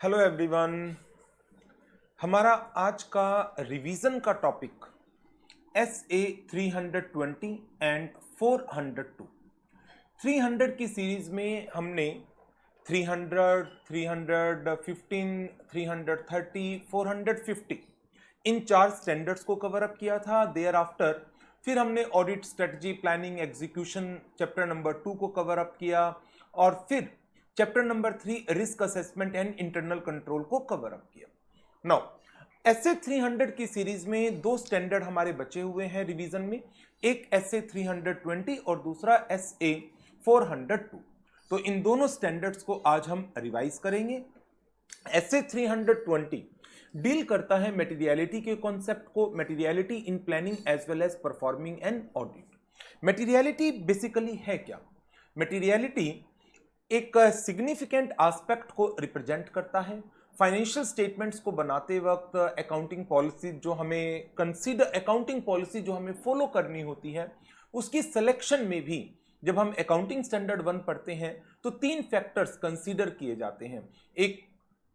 Hello everyone. हमारा आज का रिवीजन का टॉपिक SA 320 एंड 402। 300 की सीरीज में हमने 300, 315, 330, 450 इन 4 स्टैंडर्ड्स को कवर अप किया था। देयर आफ्टर फिर हमने audit, strategy, planning, execution chapter number 2 को कवर अप किया और फिर chapter number 3 risk assessment and internal control को कवर अप किया। नाउ SA 300 की सीरीज में 2 स्टैंडर्ड हमारे बचे हुए हैं रिवीजन में, एक SA 320 और दूसरा SA 402। तो इन दोनों स्टैंडर्ड्स को आज हम रिवाइज करेंगे। SA 320 डील करता है मटेरियलिटी के कॉन्सेप्ट को, materiality in planning as well as performing and audit. Materiality basically है क्या? मटेरियलिटी एक सिग्निफिकेंट एस्पेक्ट को रिप्रेजेंट करता है। फाइनेंशियल स्टेटमेंट्स को बनाते वक्त अकाउंटिंग पॉलिसी जो हमें अकाउंटिंग पॉलिसी जो हमें फॉलो करनी होती है, उसकी सिलेक्शन में भी जब हम अकाउंटिंग स्टैंडर्ड 1 पढ़ते हैं तो 3 फैक्टर्स कंसीडर किए जाते हैं। एक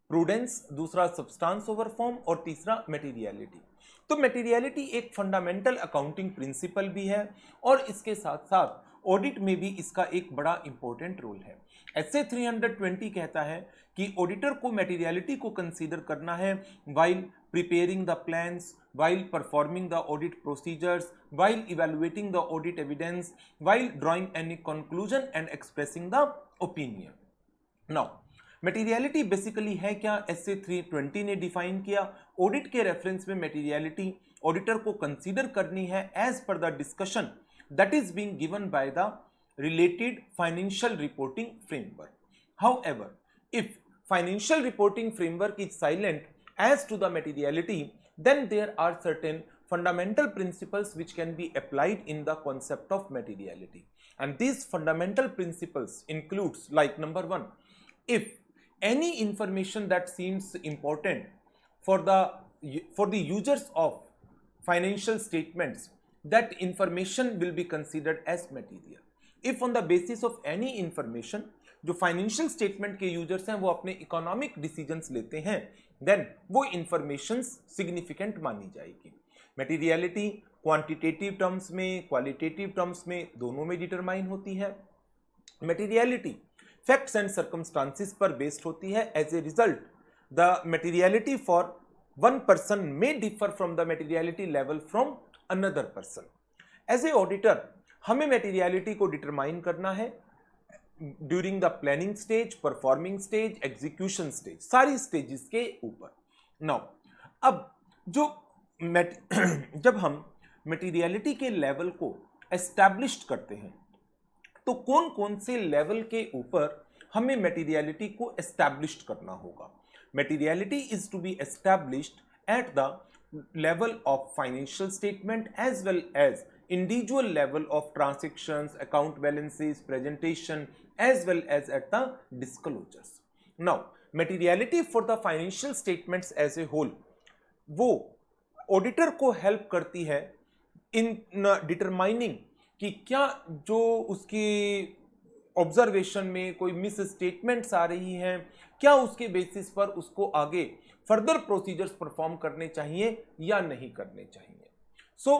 प्रूडेंस, दूसरा सब्सटेंस ओवर फॉर्म और तीसरा मटेरियलिटी। तो मटेरियलिटी एक फंडामेंटल अकाउंटिंग प्रिंसिपल भी है और इसके साथ साथ ऑडिट में भी इसका एक बड़ा इंपॉर्टेंट रोल है। SA 320 कहता है कि ऑडिटर को मटेरियलिटी को कंसीडर करना है while preparing the plans, while performing the audit procedures, while evaluating the audit evidence, while drawing any conclusion and expressing the opinion. Now materiality basically है क्या? SA 320 ने डिफाइन किया। ऑडिट के reference में materiality auditor को consider करनी है as per the discussion that is being given by the related financial reporting framework. However, if financial reporting framework is silent as to the materiality, then there are certain fundamental principles which can be applied in the concept of materiality. And these fundamental principles includes like number 1, if any information that seems important for the users of financial statements, that information will be considered as material. If on the basis of any information जो financial statement के users हैं वो अपने economic decisions लेते हैं, then वो informations significant मानी जाएगी। मटेरियलिटी क्वांटिटेटिव टर्म्स में, क्वालिटेटिव टर्म्स में, दोनों में डिटरमाइन होती है। मटेरियलिटी फैक्ट्स एंड सर्कमस्टांसिस पर बेस्ड होती है। As a result the materiality for one person may differ from the materiality level from another person. As a auditor हमें मटेरियलिटी को डिटरमाइन करना है during the planning stage, performing stage, execution stage, सारी stages के ऊपर। Now अब जब हम मटेरियलिटी के लेवल को एस्टैब्लिश करते हैं तो कौन कौन से लेवल के ऊपर हमें मटेरियलिटी को एस्टैब्लिश करना होगा? Materiality is to be established at the level of financial statement as well as individual level of transactions, account balances, presentation as well as at the disclosures. Now materiality for the financial statements as a whole वो auditor को help करती है in determining कि क्या जो उसकी observation में कोई मिस स्टेटमेंट्स आ रही हैं, क्या उसके बेसिस पर उसको आगे फर्दर प्रोसीजर्स परफॉर्म करने चाहिए या नहीं करने चाहिए। So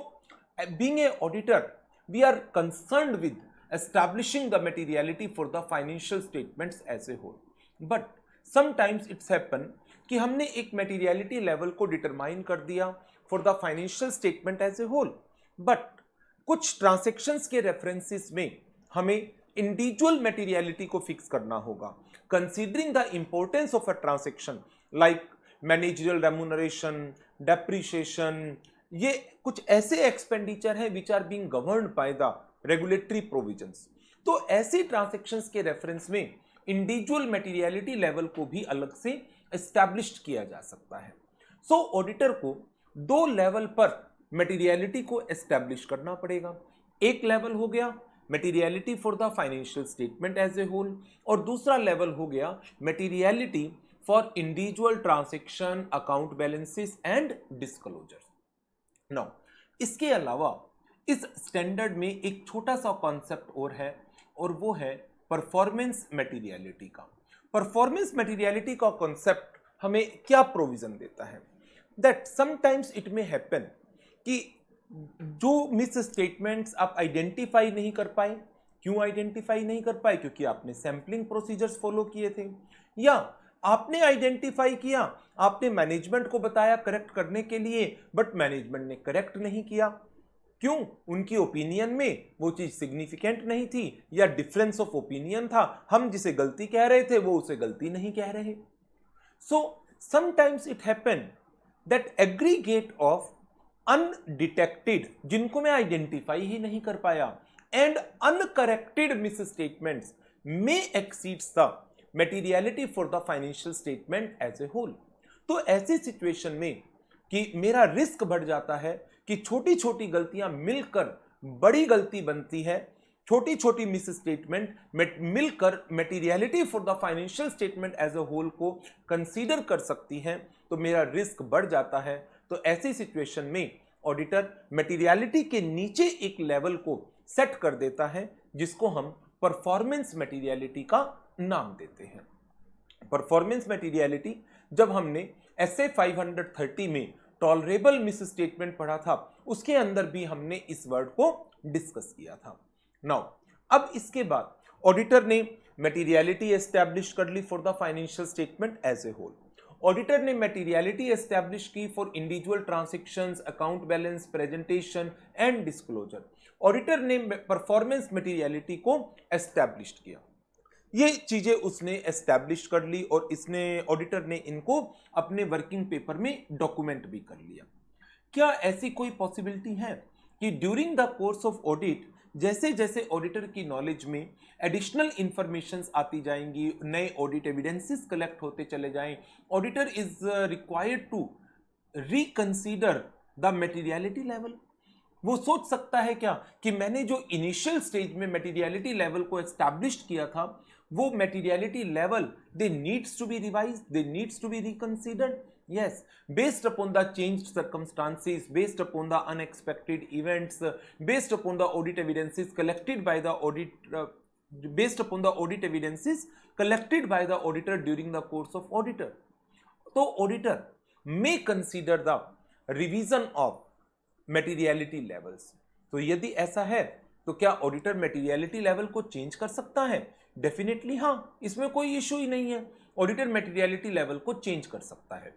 being a auditor we are concerned with establishing the materiality for the financial statements as a whole. But sometimes it's happen कि हमने एक मटेरियलिटी लेवल को डिटरमाइन कर दिया for the financial statement as a whole, but कुछ transactions के references में हमें इंडिविजुअल मटेरियलिटी को फिक्स करना होगा, considering the importance of a transaction like managerial remuneration, depreciation. ये कुछ ऐसे एक्सपेंडिचर हैं विच are being governed by the regulatory provisions. तो ऐसे ट्रांजैक्शंस के रेफरेंस में इंडिविजुअल मटेरियलिटी लेवल को भी अलग से एस्टैब्लिश्ड किया जा सकता है। सो ऑडिटर को 2 लेवल पर मटेरियलिटी को एस्टैब्लिश करना पड़ेगा। एक लेवल हो गया materiality for the financial statement as a whole और दूसरा लेवल हो गया materiality for individual transaction, account balances and disclosures. Now इसके अलावा इस स्टैंडर्ड में एक छोटा सा कॉन्सेप्ट और है और वो है परफॉर्मेंस मटेरियलिटी का। परफॉर्मेंस मटेरियलिटी का कॉन्सेप्ट हमें क्या प्रोविजन देता है, that sometimes it may happen कि जो मिस स्टेटमेंट्स आप आइडेंटिफाई नहीं कर पाए, क्यों आइडेंटिफाई नहीं कर पाए, क्योंकि आपने सैंपलिंग प्रोसीजर्स फॉलो किए थे, या आपने आइडेंटिफाई किया, आपने मैनेजमेंट को बताया करेक्ट करने के लिए, बट मैनेजमेंट ने करेक्ट नहीं किया, क्यों, उनकी ओपिनियन में वो चीज सिग्निफिकेंट नहीं थी, या डिफरेंस ऑफ ओपिनियन था, हम जिसे गलती कह रहे थे वो उसे गलती नहीं कह रहे। So sometimes it happen that aggregate of undetected, जिनको मैं आइडेंटिफाई ही नहीं कर पाया, and uncorrected misstatements may exceeds the materiality for the financial statement as a whole. तो ऐसी सिचुएशन में कि मेरा रिस्क बढ़ जाता है कि छोटी छोटी गलतियां मिलकर बड़ी गलती बनती है, छोटी छोटी मिस स्टेटमेंट मिलकर materiality for the financial statement as a whole को कंसीडर कर सकती हैं, तो मेरा रिस्क बढ़ जाता है। तो ऐसी सिचुएशन में ऑडिटर मटेरियलिटी के नीचे एक लेवल को सेट कर देता है, जिसको हम परफॉर्मेंस मटेरियलिटी का नाम देते हैं। परफॉर्मेंस मटेरियलिटी जब हमने SA 530 में टॉलरेबल मिस स्टेटमेंट पढ़ा था, उसके अंदर भी हमने इस वर्ड को डिस्कस किया था। नाउ अब इसके बाद ऑडिटर ने मटेरियलिटी एस्टैब्लिश कर ली for the financial statement as a whole. Auditor ने मटेरियलिटी एस्टैब्लिश की for individual transactions, account balance, presentation and disclosure. Auditor ने परफॉर्मेंस मटेरियलिटी को एस्टैब्लिश किया, ये चीजें उसने एस्टैब्लिश कर ली और इसने ऑडिटर ने इनको अपने वर्किंग पेपर में डॉक्यूमेंट भी कर लिया। क्या ऐसी कोई पॉसिबिलिटी है कि during the course of audit जैसे जैसे ऑडिटर की नॉलेज में एडिशनल इंफॉर्मेशंस आती जाएंगी, नए ऑडिट एविडेंसेस कलेक्ट होते चले जाएं, auditor is required to reconsider the materiality level? वो सोच सकता है क्या कि मैंने जो इनिशियल स्टेज में मटेरियलिटी लेवल को एस्टैब्लिश किया था, वो materiality level they needs to be revised, they needs to be reconsidered? Yes, based upon the changed circumstances, based upon the unexpected events, based upon the audit evidences collected by the based upon the audit evidences collected by the auditor during the course of auditor. तो auditor may consider the revision of materiality levels. तो यदि ऐसा है तो क्या auditor materiality level को change कर सकता है? डेफिनेटली हाँ, इसमें कोई इश्यू ही नहीं है, ऑडिटर मटेरियलिटी लेवल को चेंज कर सकता है।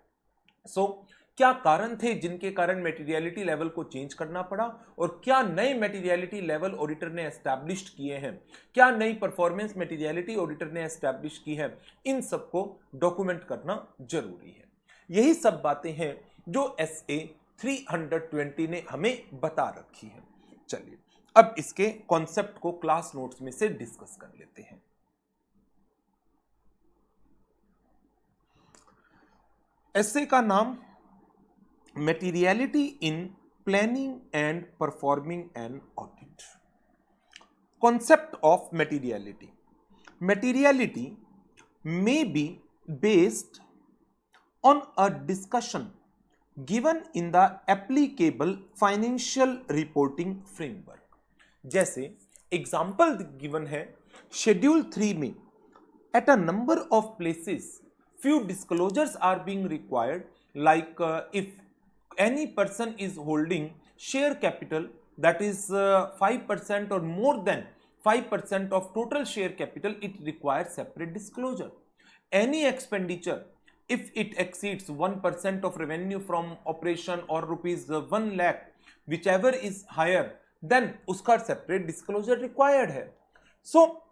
क्या कारण थे जिनके कारण मटेरियलिटी लेवल को चेंज करना पड़ा, और क्या नए मटेरियलिटी लेवल ऑडिटर ने एस्टैब्लिश किए हैं, क्या नई परफॉर्मेंस मटेरियलिटी ऑडिटर ने एस्टैब्लिश की है, इन सबको डॉक्यूमेंट करना जरूरी है। यही सब बातें हैं जो SA 320 ने हमें बता रखी है। चलिए अब इसके कॉन्सेप्ट को क्लास नोट्स में से डिस्कस कर लेते हैं। एसे का नाम materiality in planning and performing an audit. Concept of materiality, materiality may be based on a discussion given in the applicable financial reporting framework। जैसे एग्जाम्पल गिवन है शेड्यूल 3 में, at a number of places few disclosures are being required, like if any person is holding share capital that is 5% or more than 5% of total share capital, it requires separate disclosure. Any expenditure if it exceeds 1% of revenue from operation or rupees 1 lakh, whichever is higher, then uska separate disclosure required hai. So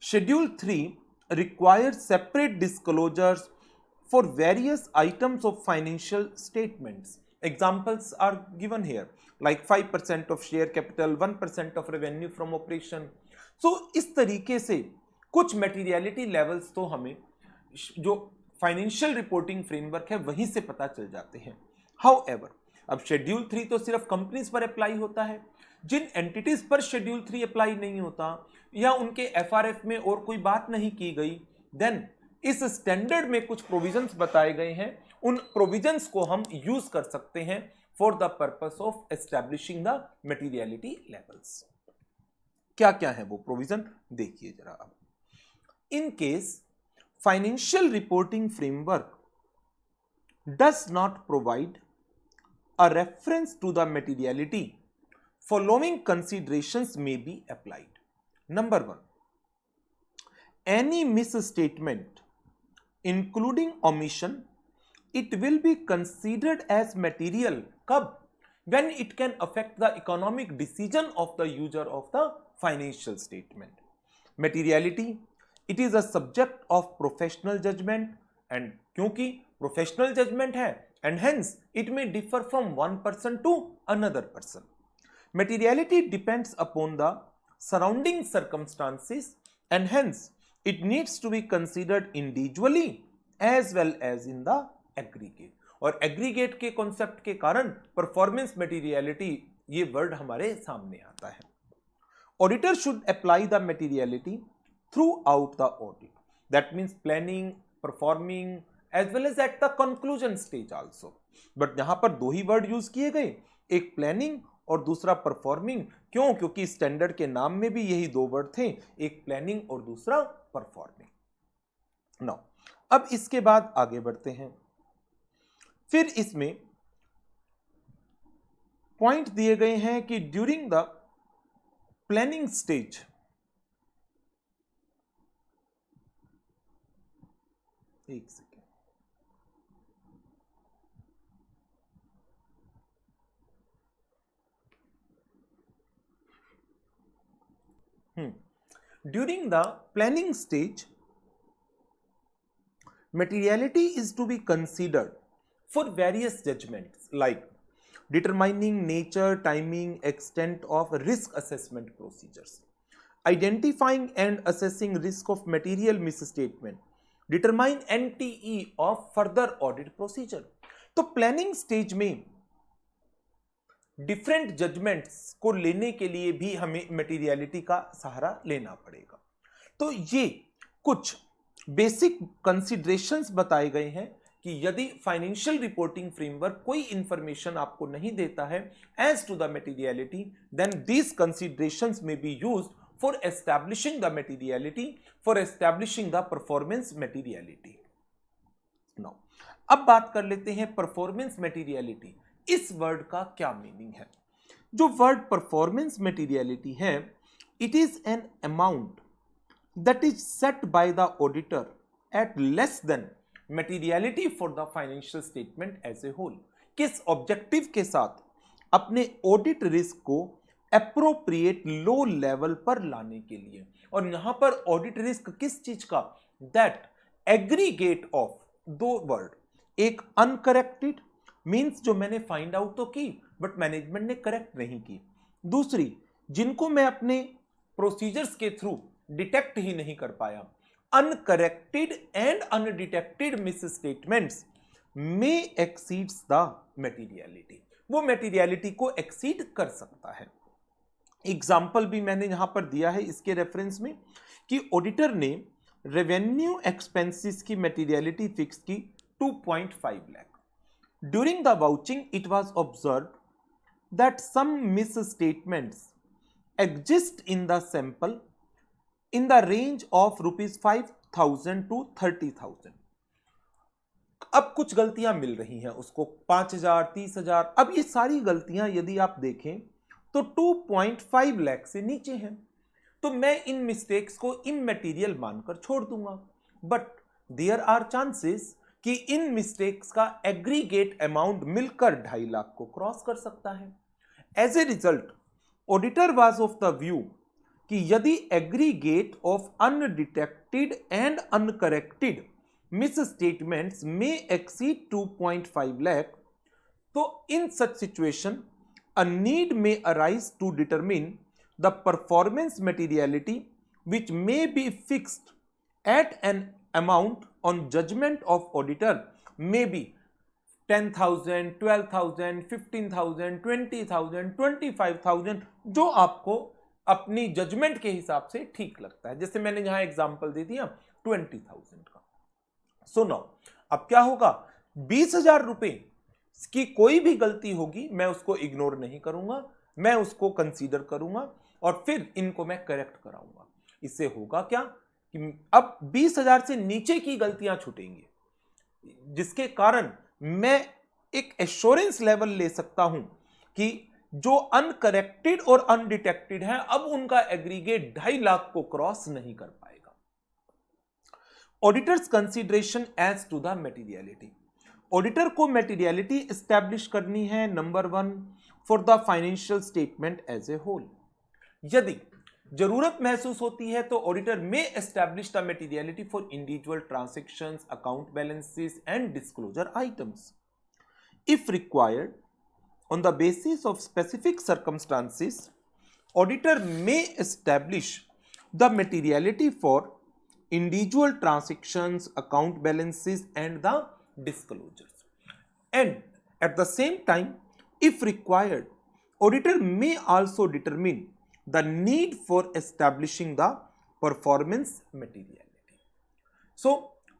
schedule 3 requires separate disclosures for various items of financial statements. Examples are given here, like 5% of share capital, 1% of revenue from operation. So इस तरीके से कुछ materiality levels तो हमें जो financial reporting framework है वहीं से पता चल जाते हैं। हाउएवर अब शेड्यूल 3 तो सिर्फ कंपनीज पर अप्लाई होता है, जिन एंटिटीज पर शेड्यूल 3 अप्लाई नहीं होता या उनके FRF में और कोई बात नहीं की गई, देन इस स्टैंडर्ड में कुछ प्रोविजंस बताए गए हैं, उन प्रोविजंस को हम यूज कर सकते हैं for the purpose of establishing the materiality levels. क्या क्या है वो प्रोविजन देखिए जरा। अब in case financial reporting framework does not provide a reference to the materiality, following considerations may be applied. Number one, any misstatement, including omission, it will be considered as material. कब? When it can affect the economic decision of the user of the financial statement. Materiality, it is a subject of professional judgment, and क्योंकि professional judgment है, and hence it may differ from one person to another person. Materiality depends upon the surrounding circumstances, and hence it needs to be considered individually as well as in the aggregate. और aggregate के concept के कारण performance materiality ये word हमारे सामने आता है. Auditor should apply the materiality throughout the audit. That means planning, performing as well as at the conclusion stage also. But यहां पर दो ही वर्ड यूज किए गए, एक प्लानिंग और दूसरा परफॉर्मिंग. क्यों? क्योंकि स्टैंडर्ड के नाम में भी यही दो वर्ड थे, एक प्लानिंग और दूसरा परफॉर्मिंग. नाउ अब इसके बाद आगे बढ़ते हैं. फिर इसमें पॉइंट दिए गए हैं कि ड्यूरिंग द प्लानिंग स्टेज एक second, during the planning stage materiality is to be considered for various judgments like determining nature, timing, extent of risk assessment procedures, identifying and assessing risk of material misstatement, determine NTE of further audit procedure. तो planning stage में different judgements को लेने के लिए भी हमें materiality का सहारा लेना पड़ेगा. तो ये कुछ बेसिक कंसिडरेशंस बताए गए हैं कि यदि फाइनेंशियल रिपोर्टिंग फ्रेमवर्क कोई इंफॉर्मेशन आपको नहीं देता है as to the materiality, then these considerations may be used for establishing the materiality, for establishing the performance materiality. Now अब बात कर लेते हैं परफॉर्मेंस मटेरियलिटी. इस वर्ड का क्या मीनिंग है? जो वर्ड परफॉर्मेंस मटेरियलिटी है, it is an amount that is set by the auditor at less than materiality for the financial statement as a whole. किस ऑब्जेक्टिव के साथ? अपने ऑडिट रिस्क को अप्रोप्रिएट लो लेवल पर लाने के लिए. और यहां पर ऑडिट रिस्क किस चीज का? दैट एग्रीगेट ऑफ दो वर्ड, एक अनकरेक्टेड मींस जो मैंने फाइंड आउट तो की बट मैनेजमेंट ने करेक्ट नहीं की, दूसरी जिनको मैं अपने प्रोसीजर्स के थ्रू डिटेक्ट ही नहीं कर पाया. Uncorrected and undetected miss statements में एक्सीड्स द मटेरियलिटी. वो मटेरियलिटी को एक्सीड कर सकता है. एग्जाम्पल भी मैंने यहां पर दिया है इसके रेफरेंस में कि ऑडिटर ने रेवेन्यू एक्सपेंसेस की मटेरियलिटी फिक्स की 2.5 lakh. During the vouching it was observed that some misstatements exist in the sample in the range of rupees 5,000 to 30,000. अब कुछ गलतियां मिल रही हैं उसको 5,000, 30,000. अब ये सारी गलतियां यदि आप देखें तो 2.5 लाख से नीचे हैं, तो मैं इन मिस्टेक्स को इमैटेरियल मानकर छोड़ दूंगा. बट देयर आर चांसेस कि इन मिस्टेक्स का एग्रीगेट अमाउंट मिलकर 2.5 लाख को क्रॉस कर सकता है. As a result auditor was of the view कि यदि aggregate of undetected and uncorrected misstatements में एक्सीड 2.5 लाख, तो in such situation a need may arise to determine the performance materiality which may be fixed at an amount on judgement of auditor, may be 10,000, 12,000, 15,000, 20,000, 25,000, जो आपको अपनी judgement के हिसाब से ठीक लगता है. जैसे मैंने यहां एग्जांपल दे दिया 20,000 का. सो नाउ अब क्या होगा? 20,000 रुपए की कोई भी गलती होगी मैं उसको इग्नोर नहीं करूंगा, मैं उसको कंसीडर करूंगा और फिर इनको मैं करेक्ट कराऊंगा. इससे होगा क्या कि अब 20,000 से नीचे की गलतियां छूटेंगी, जिसके कारण मैं एक एश्योरेंस लेवल ले सकता हूं कि जो अनकरेक्टेड और अनडिटेक्टेड है अब उनका एग्रीगेट 2.5 लाख को क्रॉस नहीं कर पाएगा। Auditor's consideration as to the materiality, auditor को मटेरियलिटी एस्टैब्लिश करनी है number 1 for the financial statement as a whole. यदि जरूरत महसूस होती है तो auditor may establish the materiality for individual transactions, account balances and disclosure items. If required on the basis of specific circumstances, auditor may establish the materiality for individual transactions, account balances and the disclosures. And at the same time, if required, auditor may also determine the need for establishing the performance materiality. So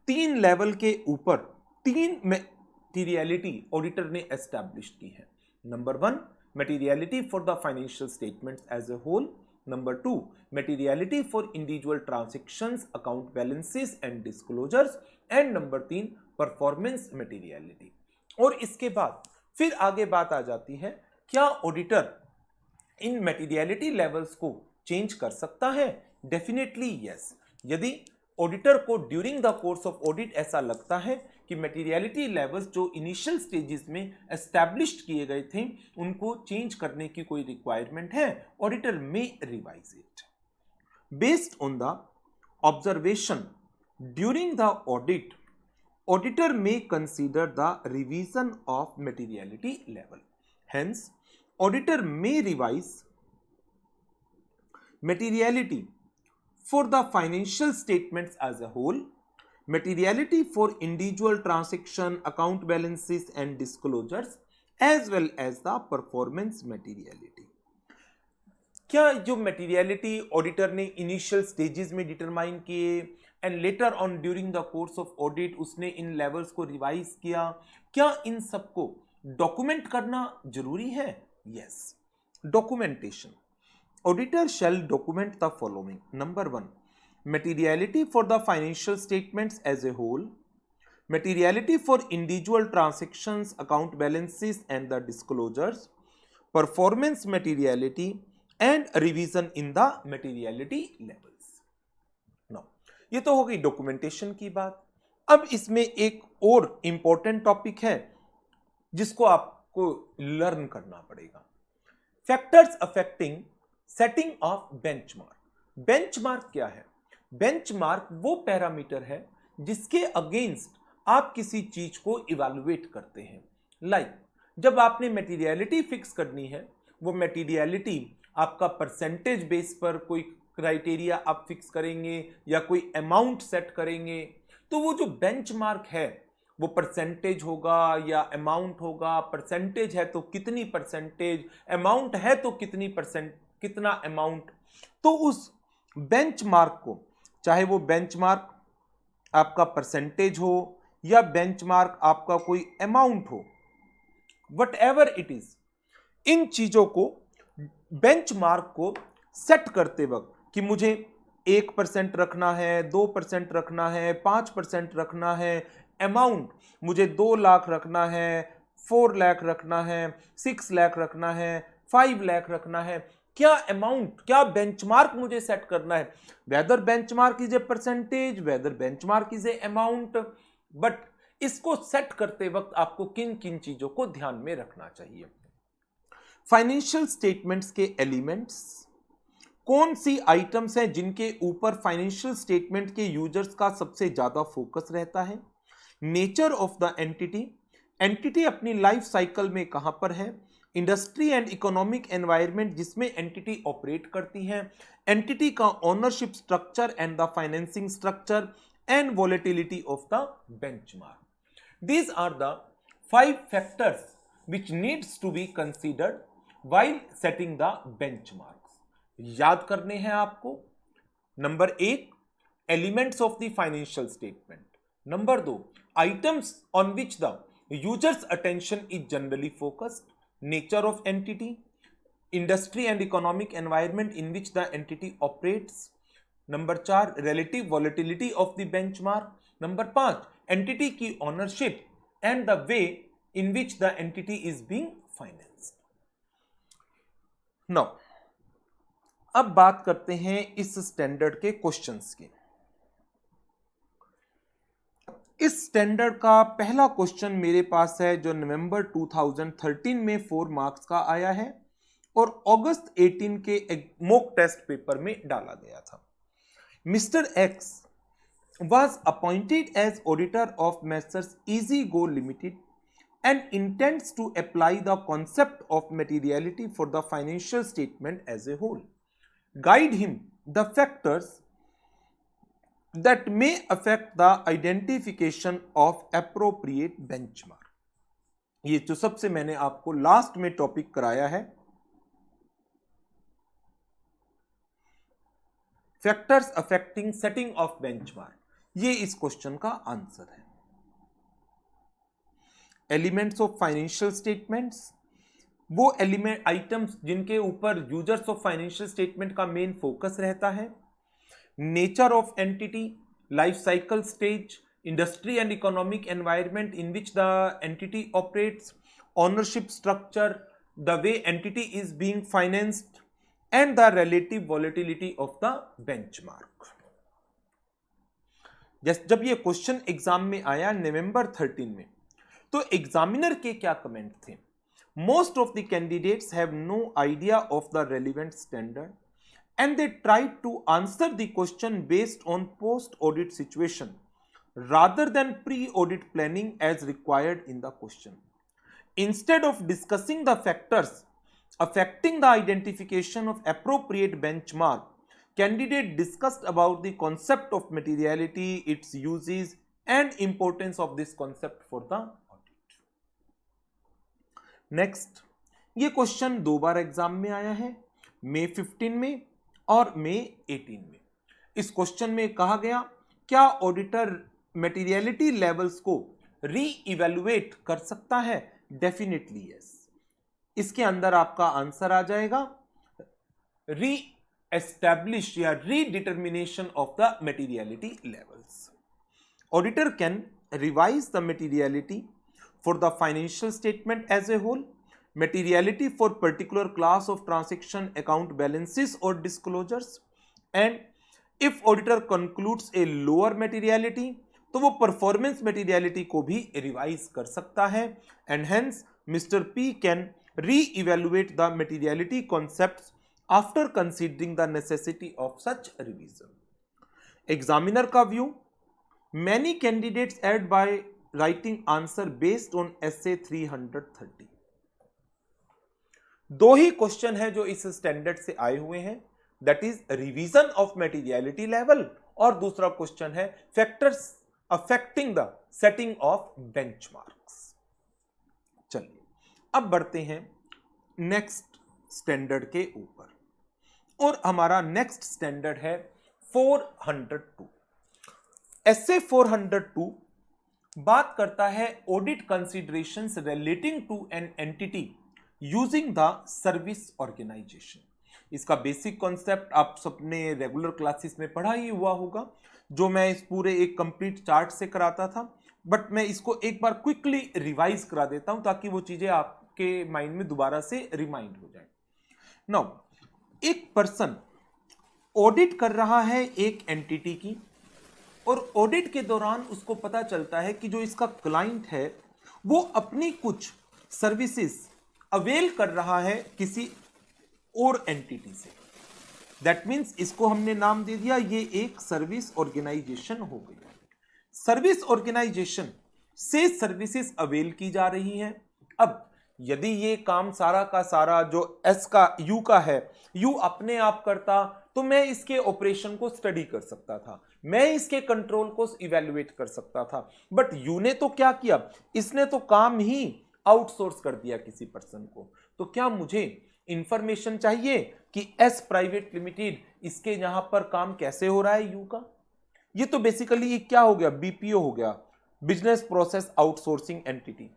3 level के ऊपर 3 materiality auditor ने establish की है। Number 1, materiality for the financial statements as a whole. Number 2, materiality for individual transactions, account balances and disclosures. And number 3, performance materiality. और इसके बाद फिर आगे बात आ जाती है, क्या ऑडिटर इन materiality levels को चेंज कर सकता है? Definitely yes. यदि ऑडिटर को during the course of audit ऐसा लगता है कि मटेरियलिटी लेवल्स जो इनिशियल स्टेजेस में एस्टैब्लिश्ड किए गए थे उनको चेंज करने की कोई रिक्वायरमेंट है, auditor may revise it based on the observation during the audit. Auditor may consider the revision of materiality level, hence auditor may revise materiality for the financial statements as a whole, materiality for individual transaction, account balances and disclosures, as well as the performance materiality. क्या जो materiality auditor ने initial stages में determine किए and later on during the course of audit उसने इन levels को revise किया, क्या इन सबको डॉक्यूमेंट करना जरूरी है? Yes, documentation. Auditor shall document the following. Number 1, materiality for the financial statements as a whole, materiality for individual transactions, account balances and the disclosures, performance materiality and revision in the materiality levels. Now, ये तो हो गई documentation की बात। अब इसमें एक और इंपॉर्टेंट टॉपिक है जिसको आपको लर्न करना पड़ेगा, factors affecting setting of benchmark. Benchmark क्या है? बेंचमार्क वो पैरामीटर है जिसके अगेंस्ट आप किसी चीज को इवैल्यूएट करते हैं। लाइक जब आपने मटेरियलिटी फिक्स करनी है, वो मटेरियलिटी आपका परसेंटेज बेस पर कोई क्राइटेरिया आप फिक्स करेंगे या कोई अमाउंट सेट करेंगे, तो वो जो बेंचमार्क है वो परसेंटेज होगा या अमाउंट होगा। परसेंटेज है तो कितनी परसेंटेज, अमाउंट है तो कितना अमाउंट। तो उस बेंचमार्क को, चाहे वो बेंचमार्क आपका परसेंटेज हो या बेंचमार्क आपका कोई अमाउंट हो, वट एवर इट इज, इन चीजों को बेंचमार्क को सेट करते वक्त कि मुझे 1% रखना है, 2% रखना है, 5% रखना है, अमाउंट मुझे 2 लाख रखना है, 4 लाख रखना है, 6 लाख रखना है, 5 लाख रखना है, क्या अमाउंट, क्या बेंचमार्क मुझे सेट करना है? Whether benchmark is a percentage, whether benchmark is a amount, but इसको सेट करते वक्त आपको किन किन चीजों को ध्यान में रखना चाहिए? फाइनेंशियल स्टेटमेंट्स के एलिमेंट्स, कौन सी आइटम्स हैं जिनके ऊपर फाइनेंशियल स्टेटमेंट के यूजर्स का सबसे ज्यादा फोकस रहता है? Nature of the entity, entity अपनी लाइफ साइकिल में कहां पर है? इंडस्ट्री एंड इकोनॉमिक एनवायरनमेंट जिसमें एंटिटी ऑपरेट करती है, एंटिटी का ownership structure and the financing structure and volatility of the benchmark. These are the 5 factors which needs to be considered while setting the benchmarks. याद करने हैं आपको। Number 1, elements of the financial statement. Number 2, items on which the users attention is generally focused, nature of entity, industry and economic environment in which the entity operates. Number 4, relative volatility of the benchmark. Number 5, entity की ownership and the way in which the entity is being financed. Now, अब बात करते हैं इस standard के questions की। इस standard का पहला क्वेश्चन मेरे पास है जो नवंबर 2013 में 4 मार्क्स का आया है और अगस्त 18 के एक मॉक टेस्ट पेपर में डाला गया था। Mister x was appointed as auditor of Messrs Easy Go Limited and intends to apply the concept of materiality for the financial statement as a whole. Guide him the factors that may affect the identification of appropriate benchmark. ये जो सबसे मैंने आपको last में topic कराया है, factors affecting setting of benchmark, ये इस क्वेश्चन का आंसर है। एलिमेंट्स ऑफ फाइनेंशियल स्टेटमेंट्स, वो एलिमेंट आइटम्स जिनके ऊपर यूजर्स ऑफ फाइनेंशियल स्टेटमेंट का मेन फोकस रहता है। Nature of entity, life cycle stage, industry and economic environment in which the entity operates, ownership structure, the way entity is being financed and the relative volatility of the benchmark. जब ये question exam में आया नवंबर 13 में, तो examiner के क्या comment थे? Most of the candidates have no idea of the relevant standard and they try to answer the question based on post audit situation rather than pre-audit planning as required in the question. Instead of discussing the factors affecting the identification of appropriate benchmark, candidate discussed about the concept of materiality, its uses and importance of this concept for the audit. Next, ये question 2 बार exam में आया है, मई 15 में और मई 18 में। इस question में कहा गया, क्या ऑडिटर मटेरियलिटी लेवल्स को री इवेलुएट कर सकता है? Definitely yes. इसके अंदर आपका आंसर आ जाएगा री एस्टैब्लिश या redetermination of the materiality levels. Auditor can revise the materiality for the financial statement as a whole, materiality for particular class of transaction account balances और disclosures, and if auditor concludes a lower materiality तो वो performance materiality को भी revise कर सकता है। And hence mister P can reevaluate the materiality concepts after considering the necessity of such revision. Examiner का view, many candidates erred by writing answer based on SA 330। 2 ही question है जो इस स्टैंडर्ड से आए हुए हैं, that is revision of materiality level और दूसरा क्वेश्चन है factors affecting the setting of benchmarks. चलिए अब बढ़ते हैं नेक्स्ट स्टैंडर्ड के ऊपर और हमारा नेक्स्ट स्टैंडर्ड है 402। एसए 402 बात करता है audit considerations relating to an entity using the service organisation. इसका बेसिक कॉन्सेप्ट आप सबने रेगुलर क्लासेस में पढ़ा ही हुआ होगा, जो मैं इस पूरे एक कंप्लीट चार्ट से कराता था, बट मैं इसको एक बार क्विकली रिवाइज करा देता हूं ताकि वो चीजें आपके माइंड में दोबारा से रिमाइंड हो जाए। नाउ, एक पर्सन ऑडिट कर रहा है एक एंटिटी की और ऑडिट के दौरान उसको पता चलता है कि जो इसका क्लाइंट है वो अपनी कुछ सर्विसेज अवेल कर रहा है किसी और एंटिटी से। दैट मीन्स इसको हमने नाम दे दिया, ये एक सर्विस ऑर्गेनाइजेशन हो गई। सर्विस ऑर्गेनाइजेशन से सर्विसेज अवेल की जा रही हैं। अब यदि ये काम सारा का सारा जो एस का यू का है, यू अपने आप करता तो मैं इसके ऑपरेशन को स्टडी कर सकता था, मैं इसके कंट्रोल को इवेल्युएट कर सकता था, बट यू ने तो क्या किया, इसने तो काम ही आउटसोर्स कर दिया किसी पर्सन को। तो क्या मुझे इंफॉर्मेशन चाहिए कि एस प्राइवेट लिमिटेड इसके यहां पर काम कैसे हो रहा है यू का? ये तो बेसिकली क्या हो गया, बीपीओ हो गया, बिजनेस प्रोसेस आउटसोर्सिंग एंटिटी,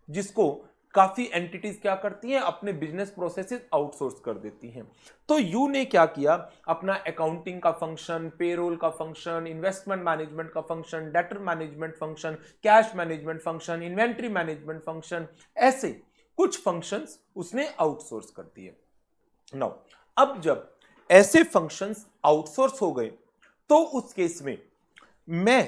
जिसको काफी एंटिटीज क्या करती हैं, अपने बिजनेस प्रोसेसेस आउटसोर्स कर देती हैं। तो यू ने क्या किया, अपना अकाउंटिंग का फंक्शन, पेरोल का फंक्शन, इन्वेस्टमेंट मैनेजमेंट का function, debtor management function, cash management function, inventory management function, ऐसे कुछ फंक्शंस उसने आउटसोर्स कर दिए। नाउ अब जब ऐसे फंक्शंस आउटसोर्स हो गए तो उस केस में मैं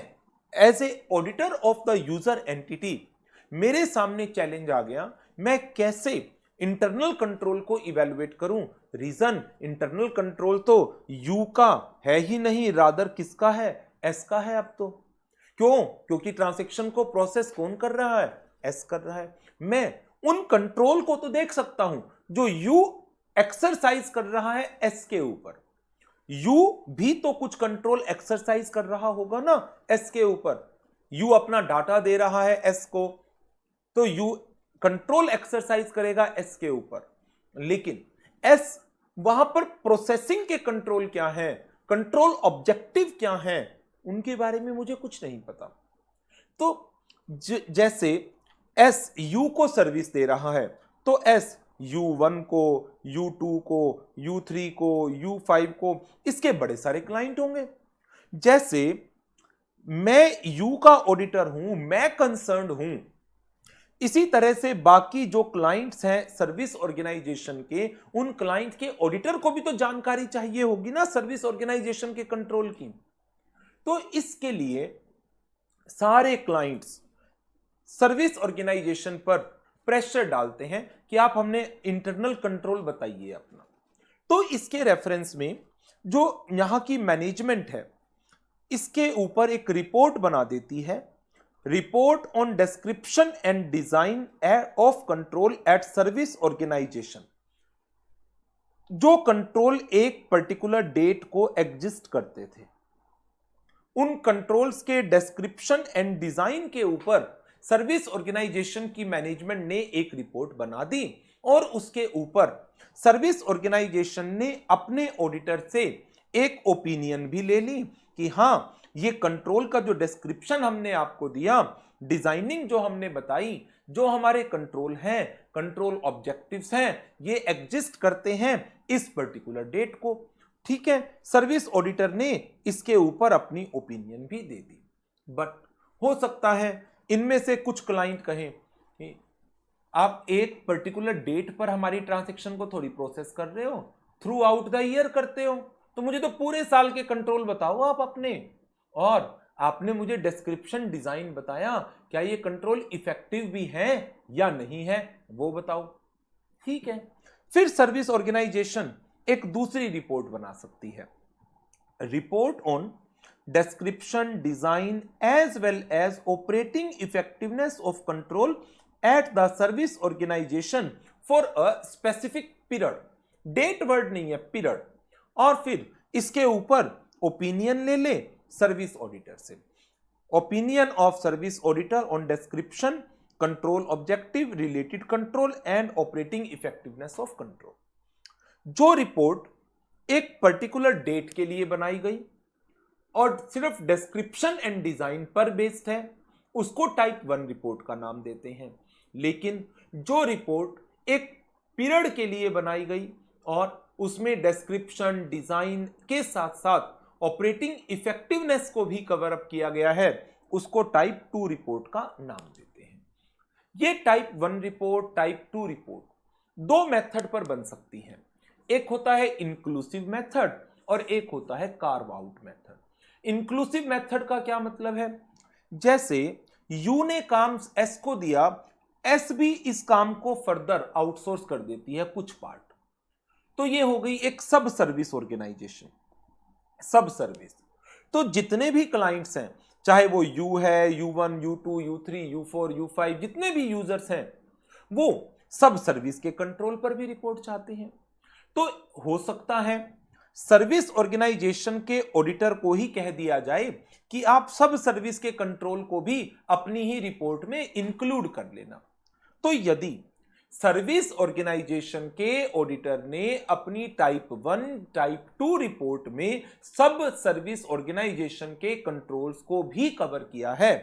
as a auditor of the user entity, मेरे सामने चैलेंज आ गया, मैं कैसे इंटरनल कंट्रोल को इवेलुएट करूं। रीजन, इंटरनल कंट्रोल तो यू का है ही नहीं, रादर किसका है, एस का है अब तो। क्यों? क्योंकि ट्रांजैक्शन को प्रोसेस कौन कर रहा है, एस कर रहा है। मैं उन कंट्रोल को तो देख सकता हूं जो यू एक्सरसाइज कर रहा है एस के ऊपर। यू भी तो कुछ कंट्रोल एक्सरसाइज कर रहा होगा ना एस के ऊपर। यू अपना डाटा दे रहा है एस को, तो यू कंट्रोल एक्सरसाइज करेगा एस के ऊपर। लेकिन एस वहां पर प्रोसेसिंग के कंट्रोल क्या है, कंट्रोल ऑब्जेक्टिव क्या है, उनके बारे में मुझे कुछ नहीं पता। तो जैसे एस यू को सर्विस दे रहा है, तो एस U1 को, U2 को, U3 को, U5 को, इसके बड़े सारे क्लाइंट होंगे। जैसे मैं यू का ऑडिटर हूं, मैं कंसर्न्ड हूं, इसी तरह से बाकी जो क्लाइंट्स हैं सर्विस ऑर्गेनाइजेशन के, उन क्लाइंट के ऑडिटर को भी तो जानकारी चाहिए होगी ना सर्विस ऑर्गेनाइजेशन के कंट्रोल की। तो इसके लिए सारे क्लाइंट्स सर्विस ऑर्गेनाइजेशन पर प्रेशर डालते हैं कि आप हमने इंटरनल कंट्रोल बताइए अपना। तो इसके रेफरेंस में जो यहां की मैनेजमेंट है, इसके ऊपर एक रिपोर्ट बना देती है, report on description and design of control at service organisation. जो कंट्रोल एक पर्टिकुलर डेट को एग्जिस्ट करते थे, उन कंट्रोल्स के डिस्क्रिप्शन एंड डिजाइन के ऊपर सर्विस ऑर्गेनाइजेशन की मैनेजमेंट ने एक रिपोर्ट बना दी और उसके ऊपर सर्विस ऑर्गेनाइजेशन ने अपने ऑडिटर से एक ओपिनियन भी ले ली कि हां, ये कंट्रोल का जो डिस्क्रिप्शन हमने आपको दिया, डिजाइनिंग जो हमने बताई, जो हमारे कंट्रोल हैं, कंट्रोल ऑब्जेक्टिव्स हैं, ये एग्जिस्ट करते हैं इस पर्टिकुलर डेट को। ठीक है, सर्विस ऑडिटर ने इसके ऊपर अपनी ओपिनियन भी दे दी। बट हो सकता है इनमें से कुछ क्लाइंट कहें कि आप एक पर्टिकुलर डेट पर हमारी ट्रांजैक्शन को थोड़ी प्रोसेस कर रहे हो, थ्रू आउट द ईयर करते हो, तो मुझे तो पूरे साल के कंट्रोल बताओ आप अपने। और आपने मुझे डिस्क्रिप्शन डिजाइन बताया, क्या ये कंट्रोल इफेक्टिव भी है या नहीं है वो बताओ। ठीक है, फिर सर्विस ऑर्गेनाइजेशन एक दूसरी रिपोर्ट बना सकती है, report on description, design as well as operating effectiveness of control at the service organization for a specific period। Date word नहीं है, पीरियड। और फिर इसके ऊपर ओपिनियन ले ले सर्विस ऑडिटर से, opinion of service auditor on description, control objective, related control and operating effectiveness of control. जो रिपोर्ट एक पर्टिकुलर डेट के लिए बनाई गई और सिर्फ डिस्क्रिप्शन एंड डिजाइन पर बेस्ड है, उसको टाइप 1 रिपोर्ट का नाम देते हैं। लेकिन जो रिपोर्ट एक पीरियड के लिए बनाई गई और उसमें डिस्क्रिप्शन, डिजाइन के साथ साथ ऑपरेटिंग इफेक्टिवनेस को भी कवर अप किया गया है, उसको टाइप 2 रिपोर्ट का नाम देते हैं। ये टाइप 1 रिपोर्ट, टाइप 2 रिपोर्ट दो मेथड पर बन सकती है। एक होता है इंक्लूसिव मेथड और एक होता है carve out method. Inclusive method का क्या मतलब है, जैसे यू ने काम एस को दिया, एस भी इस काम को फर्दर आउटसोर्स कर देती है कुछ पार्ट, तो ये हो गई एक सब सर्विस ऑर्गेनाइजेशन, सब सर्विस। तो जितने भी क्लाइंट्स हैं, चाहे वो यू है, U1, U2, U3, U4, U5, जितने भी यूजर्स हैं, वो सब सर्विस के कंट्रोल पर भी रिपोर्ट चाहते हैं। तो हो सकता है सर्विस ऑर्गेनाइजेशन के ऑडिटर को ही कह दिया जाए कि आप सब सर्विस के कंट्रोल को भी अपनी ही रिपोर्ट में इंक्लूड कर लेना। तो यदि सर्विस ऑर्गेनाइजेशन के ऑडिटर ने अपनी टाइप 1, टाइप 2 रिपोर्ट में सब सर्विस ऑर्गेनाइजेशन के कंट्रोल्स को भी कवर किया है,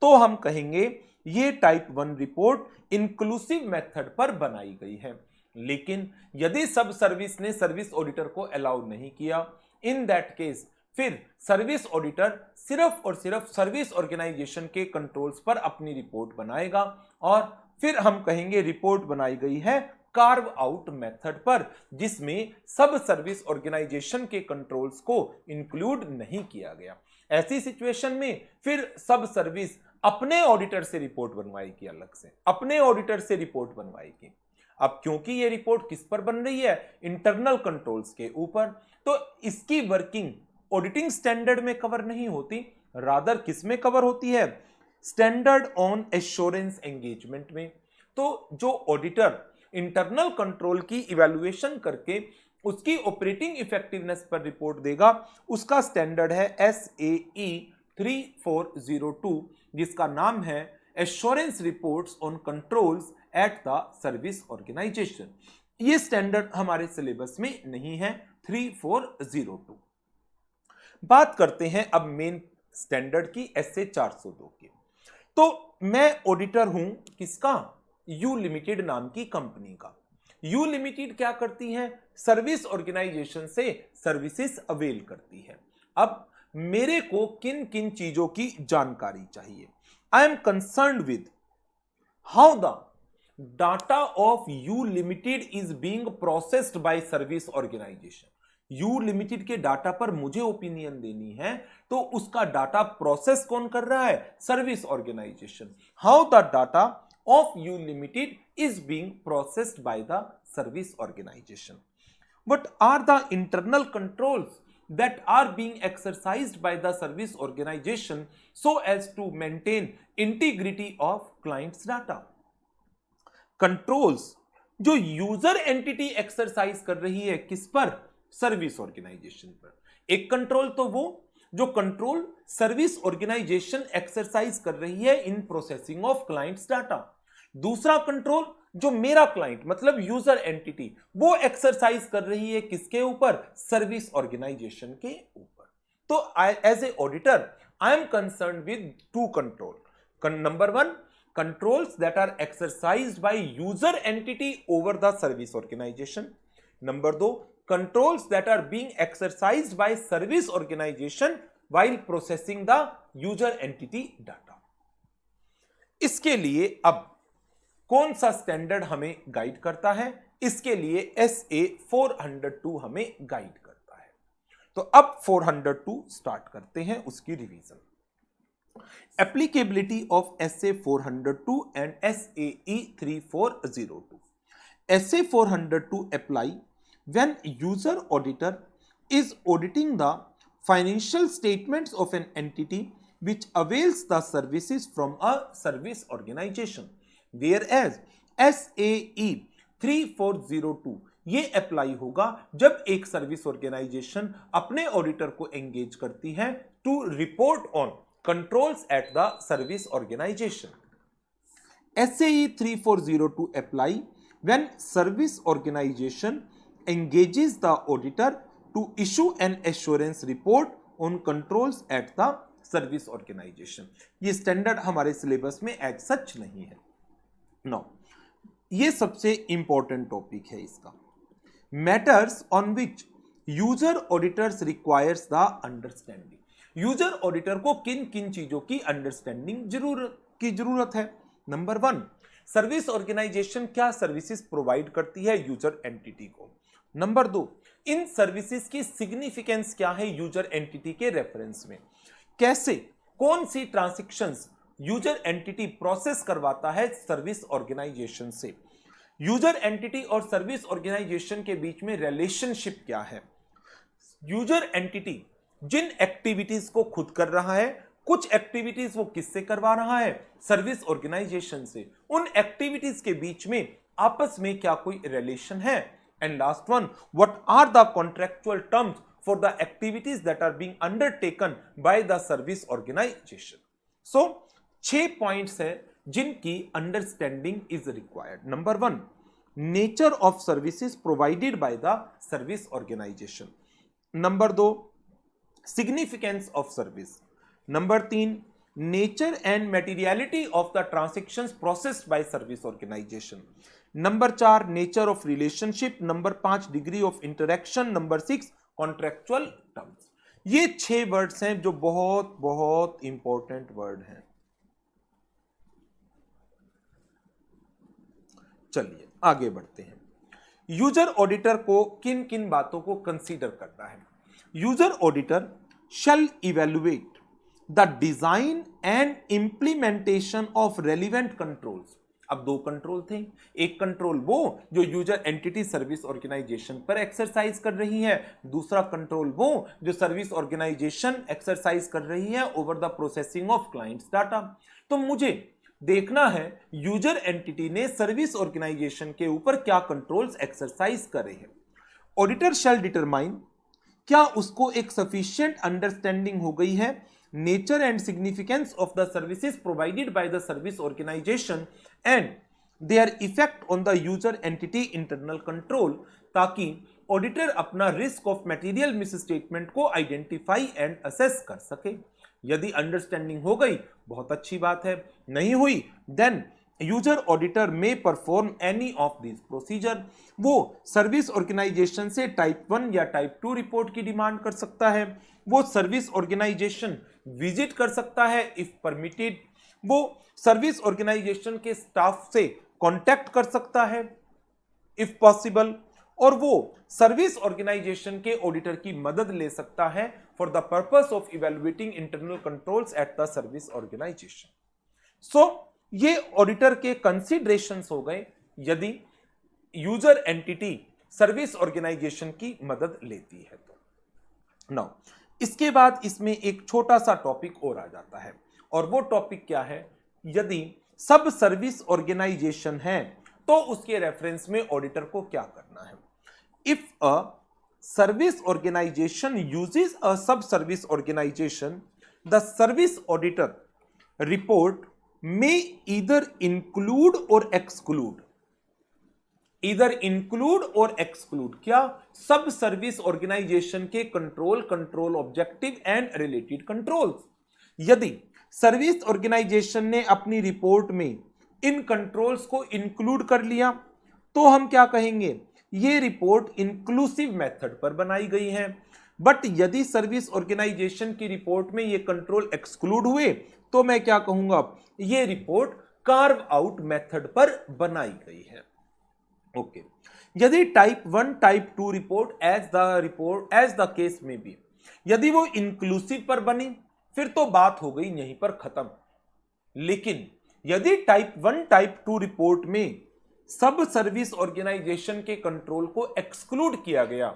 तो हम कहेंगे ये टाइप 1 रिपोर्ट इंक्लूसिव मेथड पर बनाई गई है। लेकिन यदि सब सर्विस ने सर्विस ऑडिटर को अलाउ नहीं किया, इन दैट केस फिर सर्विस ऑडिटर सिर्फ और सिर्फ सर्विस ऑर्गेनाइजेशन के कंट्रोल्स पर अपनी रिपोर्ट बनाएगा और फिर हम कहेंगे रिपोर्ट बनाई गई है कार्व आउट मेथड पर, जिसमें सब सर्विस ऑर्गेनाइजेशन के कंट्रोल्स को इंक्लूड नहीं किया गया। ऐसी सिचुएशन में फिर सब सर्विस अपने ऑडिटर से रिपोर्ट बनवाएगी, अलग से अपने ऑडिटर से रिपोर्ट बनवाएगी। अब क्योंकि ये रिपोर्ट किस पर बन रही है, इंटरनल कंट्रोल्स के ऊपर, तो इसकी वर्किंग ऑडिटिंग स्टैंडर्ड में कवर नहीं होती, रादर किस में कवर होती है, स्टैंडर्ड ऑन एश्योरेंस एंगेजमेंट में। तो जो ऑडिटर इंटरनल कंट्रोल की इवैल्यूएशन करके उसकी ऑपरेटिंग इफेक्टिवनेस पर रिपोर्ट देगा, उसका स्टैंडर्ड है SAE 3402, जिसका नाम है assurance reports on controls at the service organisation. ये स्टैंडर्ड हमारे सिलेबस में नहीं है 3402। बात करते हैं अब मेन स्टैंडर्ड की SA 402 की। तो मैं ऑडिटर हूं किसका, यू लिमिटेड नाम की कंपनी का। यू लिमिटेड क्या करती है, सर्विस ऑर्गेनाइजेशन से सर्विसेज अवेल करती है। अब मेरे को किन किन चीजों की जानकारी चाहिए, I am concerned with how the data of U Limited is being processed by service organisation. U Limited के डाटा पर मुझे ओपिनियन देनी है, तो उसका डाटा प्रोसेस कौन कर रहा है, service organisation. How the data of U Limited is being processed by the service organization. What are the internal controls that are being exercised by the service organization so as to maintain integrity of client's data? Controls जो user entity exercise कर रही है किस पर, service organisation पर। एक control तो वो जो कंट्रोल सर्विस ऑर्गेनाइजेशन एक्सरसाइज कर रही है in processing of clients data. दूसरा कंट्रोल जो मेरा क्लाइंट मतलब यूजर एंटिटी वो एक्सरसाइज कर रही है किसके ऊपर, सर्विस ऑर्गेनाइजेशन के ऊपर। तो as a auditor I am concern with to control. Number 1, controls that are exercised by user entity over the service organisation. Number 2, controls that are being exercised by service organisation while processing the user entity data. इसके लिए अब कौन सा standard हमें guide करता है, इसके लिए SA 402 हमें गाइड करता है। तो अब 402 स्टार्ट करते हैं उसकी revision. Applicability of SA 402 and SAE 3402। SA 402 apply when user auditor is auditing the financial statements of an entity which avails the services from a service organization, whereas SAE 3402 ये apply होगा जब एक service organisation अपने auditor को engage करती है to report on controls at the service organisation. SAE 3402 apply when service organization engages the auditor to issue an assurance report on controls at the service organisation. ये standard हमारे syllabus में as such नहीं है। No, ये सबसे important topic है इसका। Matters on which user auditors requires the understanding. User auditor को किन किन चीजों की अंडरस्टैंडिंग जरूरत है। नंबर 1, सर्विस ऑर्गेनाइजेशन क्या सर्विसेज प्रोवाइड करती है यूजर एंटिटी को। नंबर 2, इन सर्विसेज की सिग्निफिकेंस क्या है यूजर एंटिटी के रेफरेंस में। कैसे कौन सी ट्रांजैक्शंस यूजर एंटिटी प्रोसेस करवाता है सर्विस ऑर्गेनाइजेशन से। यूजर एंटिटी और सर्विस ऑर्गेनाइजेशन के बीच में रिलेशनशिप क्या है। यूजर एंटिटी जिन एक्टिविटीज को खुद कर रहा है, कुछ एक्टिविटीज वो किससे करवा रहा है, सर्विस ऑर्गेनाइजेशन से। उन एक्टिविटीज के बीच में आपस में क्या कोई रिलेशन है। And last one, what are the contractual terms for the activities that are being undertaken by the service organization. So 6 points है जिनकी understanding is required. Number 1, nature of services provided by the service organization. Number 2, significance of service. Number 3, nature and materiality of the transactions processed by service organization. Number 4 nature of relationship, number 5 degree of interaction, number 6 contractual terms. ये 6 words हैं जो बहुत बहुत important word हैं। चलिए आगे बढ़ते हैं। यूजर ऑडिटर को किन किन बातों को कंसीडर करना है? User auditor shall evaluate the design and implementation of relevant controls। अब 2 कंट्रोल थे, एक कंट्रोल वो जो यूजर एंटिटी सर्विस ऑर्गेनाइजेशन पर एक्सरसाइज कर रही है, दूसरा कंट्रोल वो जो सर्विस ऑर्गेनाइजेशन एक्सरसाइज कर रही है over the processing of clients data. तो मुझे देखना है यूजर एंटिटी ने सर्विस ऑर्गेनाइजेशन के ऊपर क्या कंट्रोल्स एक्सरसाइज करे हैं। ऑडिटर शैल डिटरमाइन, क्या उसको एक सफिशिएंट अंडरस्टैंडिंग हो गई है nature and significance of the services provided by the service organisation and their effect on the user entity internal control, ताकि ऑडिटर अपना रिस्क ऑफ मटेरियल मिसस्टेटमेंट को आइडेंटिफाई एंड असेस कर सके। यदि अंडरस्टैंडिंग हो गई बहुत अच्छी बात है, नहीं हुई देन यूजर ऑडिटर में perform any of this procedure. वो सर्विस ऑर्गेनाइजेशन से टाइप 1 या टाइप 2 रिपोर्ट की डिमांड कर सकता है, वो सर्विस ऑर्गेनाइजेशन विजिट कर सकता है इफ परमिटेड, वो सर्विस ऑर्गेनाइजेशन के स्टाफ से कांटेक्ट कर सकता है इफ पॉसिबल, और वो सर्विस ऑर्गेनाइजेशन के ऑडिटर की मदद ले सकता है for the purpose of evaluating internal controls at the service organization. So ये ऑडिटर के कंसीडरेशंस हो गए यदि यूजर एंटिटी सर्विस ऑर्गेनाइजेशन की मदद लेती है तो। नाउ इसके बाद इसमें एक छोटा सा टॉपिक और आ जाता है, और वो टॉपिक क्या है? यदि सब सर्विस ऑर्गेनाइजेशन है तो उसके रेफरेंस में ऑडिटर को क्या करना है? If a service organization uses a sub service organization, the service auditor report may either include or exclude, either include or exclude क्या? सब सर्विस ऑर्गेनाइजेशन के control objective and related controls. यदि service organisation ने अपनी report में इन controls को include कर लिया तो हम क्या कहेंगे? ये रिपोर्ट इंक्लूसिव मेथड पर बनाई गई है। बट यदि सर्विस ऑर्गेनाइजेशन की रिपोर्ट में ये कंट्रोल एक्सक्लूड हुए तो मैं क्या कहूंगा? ये रिपोर्ट कार्व आउट मेथड पर बनाई गई है। ओके, यदि type 1 type 2 report as the case में भी, यदि वो इंक्लूसिव पर बनी फिर तो बात हो गई यहीं पर खत्म। लेकिन यदि टाइप 1 टाइप 2 रिपोर्ट में सब सर्विस ऑर्गेनाइजेशन के कंट्रोल को एक्सक्लूड किया गया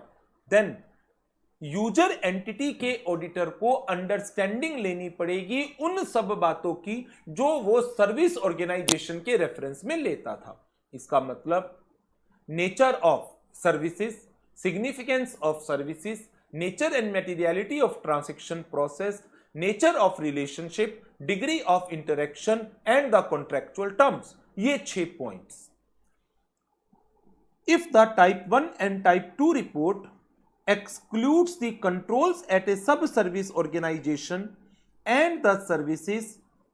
देन यूजर एंटिटी के ऑडिटर को अंडरस्टैंडिंग लेनी पड़ेगी उन सब बातों की जो वो सर्विस ऑर्गेनाइजेशन के रेफरेंस में लेता था। इसका मतलब nature of services, significance of services, nature and materiality of transaction process, nature of relationship, degree of interaction and the contractual terms, ये 6 points. If the type 1 and type 2 report excludes the controls at a sub-service organization and the services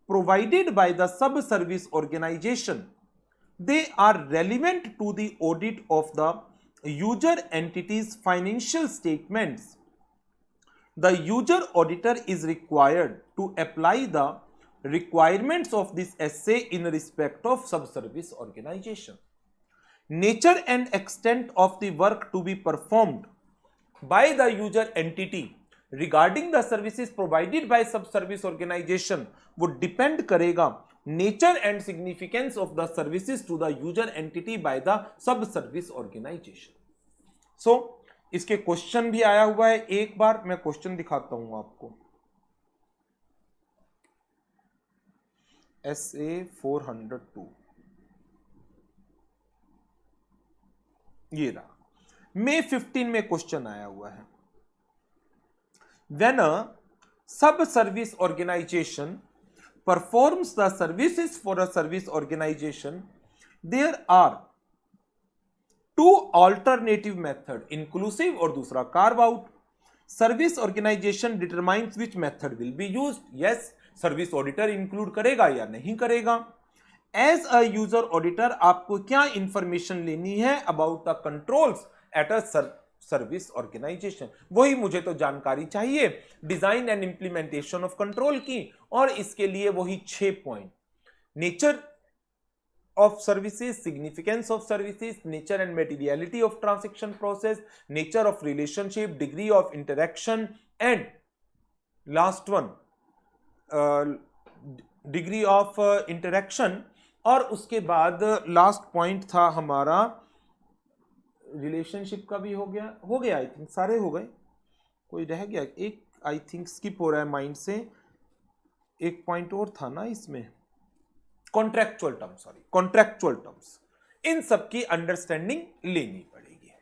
provided by the sub-service organization, they are relevant to the audit of the user entity's financial statements. The user auditor is required to apply the requirements of this essay in respect of sub-service organization. Nature and extent of the work to be performed by the user entity regarding the services provided by sub service organization would depend करेगा nature and significance of the services to the user entity by the sub service organization. So इसके question भी आया हुआ है, एक बार मैं question दिखाता हूं आपको। SA 402 ये रहा, May 15 में क्वेश्चन आया हुआ है। When a sub-service organization performs the services for a service organization, there are 2 alternative method, inclusive और दूसरा carve out. Service organization determines which method will be used. Yes, service auditor include करेगा या नहीं करेगा। As a user auditor आपको क्या information लेनी है about the controls at a service organisation, वही मुझे तो जानकारी चाहिए design and implementation of control की। और इसके लिए वही 6 point, nature of services, significance of services, nature and materiality of transaction process, nature of relationship, degree of interaction, and last one degree of interaction। और उसके बाद लास्ट पॉइंट था हमारा रिलेशनशिप का भी हो गया आई थिंक सारे हो गए, कोई रह गया एक आई थिंक स्किप हो रहा है माइंड से, एक पॉइंट और था ना इसमें, contractual terms, sorry contractual terms, इन सब की अंडरस्टैंडिंग लेनी पड़ेगी।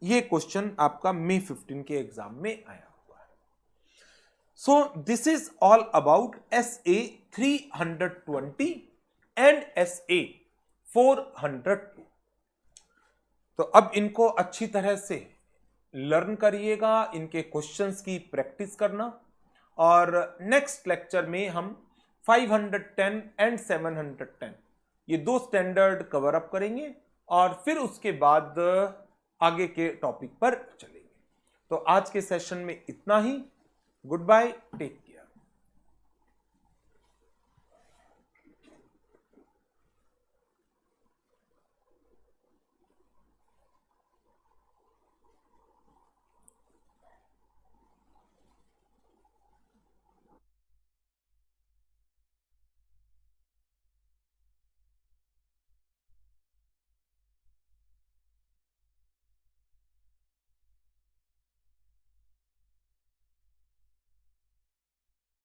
ये क्वेश्चन आपका मई 15 के एग्जाम में आया हुआ है। So this is all about SA 320 and SA 402। तो अब इनको अच्छी तरह से लर्न करिएगा, इनके क्वेश्चंस की प्रैक्टिस करना, और नेक्स्ट लेक्चर में हम 510 एंड 710 ये 2 स्टैंडर्ड कवर अप करेंगे और फिर उसके बाद आगे के टॉपिक पर चलेंगे। तो आज के सेशन में इतना ही। Good bye, take care.